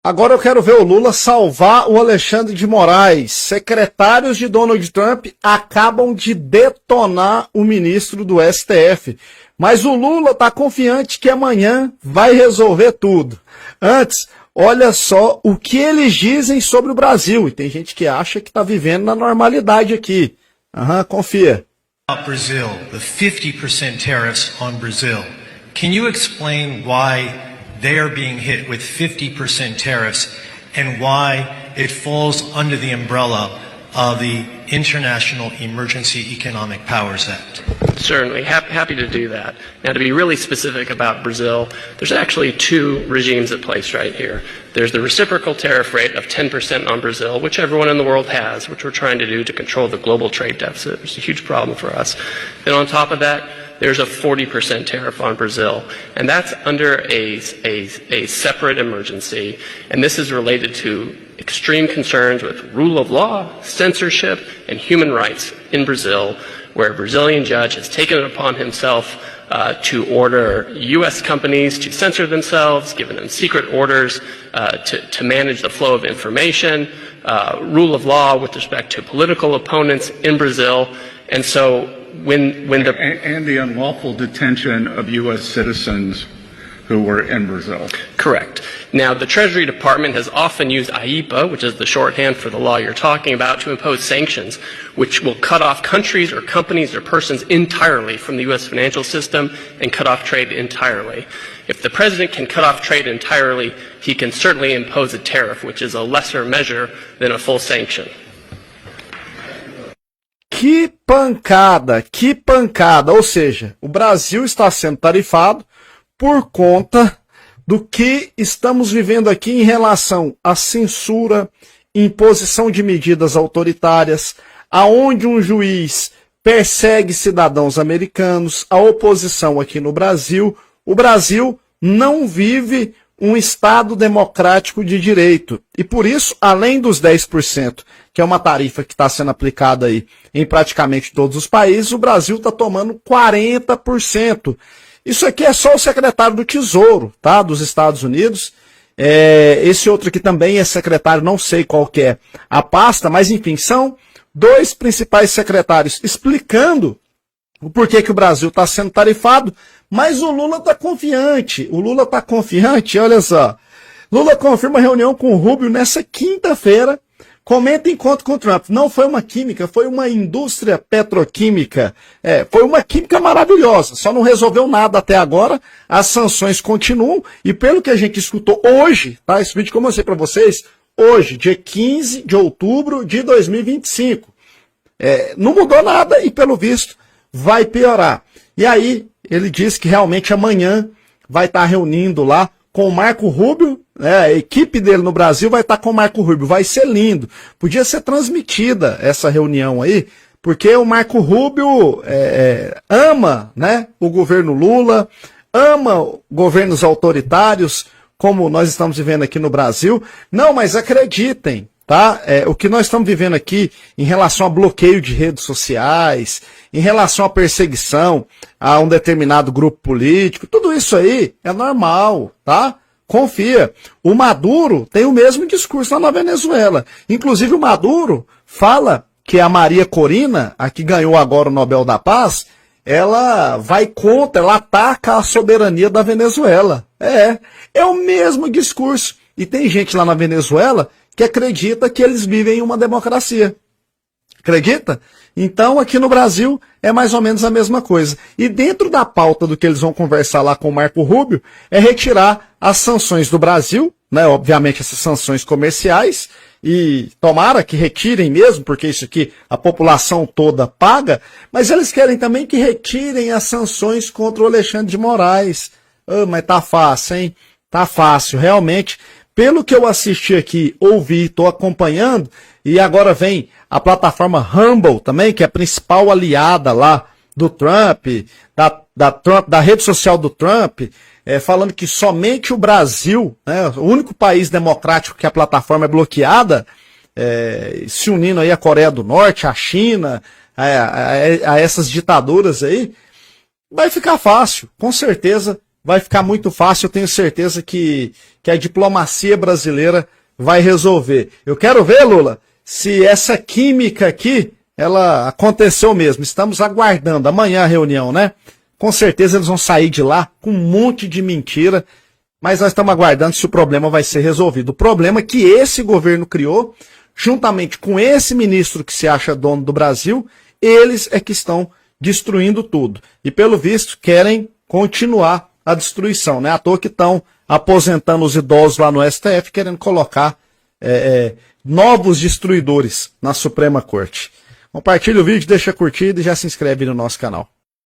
Agora eu quero ver o Lula salvar o Alexandre de Moraes. Secretários de Donald Trump acabam de detonar o ministro do STF. Mas o Lula está confiante que amanhã vai resolver tudo. Antes, olha só o que eles dizem sobre o Brasil. E tem gente que acha que está vivendo na normalidade aqui. Confia. Brazil, the 50% tariffs on Brazil. Can you explain why they are being hit with 50% tariffs and why it falls under the umbrella of the International Emergency Economic Powers Act? Certainly, happy to do that. Now, to be really specific about Brazil, there's actually two regimes at place right here. There's the reciprocal tariff rate of 10% on Brazil, which everyone in the world has, which we're trying to do to control the global trade deficit. It's a huge problem for us. Then on top of that, there's a 40% tariff on Brazil, and that's under a separate emergency, and this is related to extreme concerns with rule of law, censorship, and human rights in Brazil, where a Brazilian judge has taken it upon himself to order U.S. companies to censor themselves, given them secret orders to manage the flow of information, rule of law with respect to political opponents in Brazil, and so and the unlawful detention of U.S. citizens who were in Brazil. Correct. Now, the Treasury Department has often used AIPA, which is the shorthand for the law you're talking about, to impose sanctions, which will cut off countries or companies or persons entirely from the U.S. financial system and cut off trade entirely. If the president can cut off trade entirely, he can certainly impose a tariff, which is a lesser measure than a full sanction. Que pancada, ou seja, o Brasil está sendo tarifado por conta do que estamos vivendo aqui em relação à censura, imposição de medidas autoritárias, aonde um juiz persegue cidadãos americanos, a oposição aqui no Brasil. O Brasil não vive um Estado democrático de direito. E por isso, além dos 10%, que é uma tarifa que está sendo aplicada aí em praticamente todos os países, o Brasil está tomando 40%. Isso aqui é só o secretário do Tesouro, tá, dos Estados Unidos. Esse outro aqui também é secretário, não sei qual que é a pasta, mas enfim, são dois principais secretários explicando o porquê que o Brasil está sendo tarifado, mas o Lula está confiante. Olha só. Lula confirma reunião com o Rubio nessa quinta-feira, comenta encontro com o Trump. Não foi uma química, foi uma indústria petroquímica. Foi uma química maravilhosa, só não resolveu nada até agora, as sanções continuam, e pelo que a gente escutou hoje, tá? Esse vídeo que eu mostrei para vocês, hoje, dia 15 de outubro de 2025. Não mudou nada e, pelo visto, vai piorar. E aí, ele disse que realmente amanhã vai estar reunindo lá com o Marco Rubio, a equipe dele no Brasil vai estar com o Marco Rubio, vai ser lindo. Podia ser transmitida essa reunião aí, porque o Marco Rubio ama, né, o governo Lula, ama governos autoritários, como nós estamos vivendo aqui no Brasil. Não, mas acreditem, tá? O que nós estamos vivendo aqui em relação a bloqueio de redes sociais, em relação à perseguição a um determinado grupo político, tudo isso aí é normal, tá? Confia. O Maduro tem o mesmo discurso lá na Venezuela. Inclusive o Maduro fala que a Maria Corina, a que ganhou agora o Nobel da Paz, ela vai contra, ela ataca a soberania da Venezuela. É o mesmo discurso. E tem gente lá na Venezuela que acredita que eles vivem em uma democracia. Acredita? Então, aqui no Brasil, é mais ou menos a mesma coisa. E dentro da pauta do que eles vão conversar lá com o Marco Rubio, é retirar as sanções do Brasil, né? Obviamente essas sanções comerciais, e tomara que retirem mesmo, porque isso aqui a população toda paga, mas eles querem também que retirem as sanções contra o Alexandre de Moraes. Mas tá fácil, hein? Tá fácil, realmente. Pelo que eu assisti aqui, ouvi, estou acompanhando, e agora vem a plataforma Rumble também, que é a principal aliada lá do Trump, da rede social do Trump, falando que somente o Brasil, né, o único país democrático que a plataforma é bloqueada, se unindo aí a Coreia do Norte, a China, a essas ditaduras aí, vai ficar fácil. Com certeza vai ficar muito fácil. Eu tenho certeza que a diplomacia brasileira vai resolver. Eu quero ver, Lula, se essa química aqui, ela aconteceu mesmo. Estamos aguardando amanhã a reunião, né? Com certeza eles vão sair de lá com um monte de mentira, mas nós estamos aguardando se o problema vai ser resolvido. O problema é que esse governo criou, juntamente com esse ministro que se acha dono do Brasil, eles é que estão destruindo tudo. E pelo visto querem continuar a destruição, né? À toa que estão aposentando os idosos lá no STF, querendo colocar novos destruidores na Suprema Corte. Compartilha o vídeo, deixa curtida e já se inscreve no nosso canal.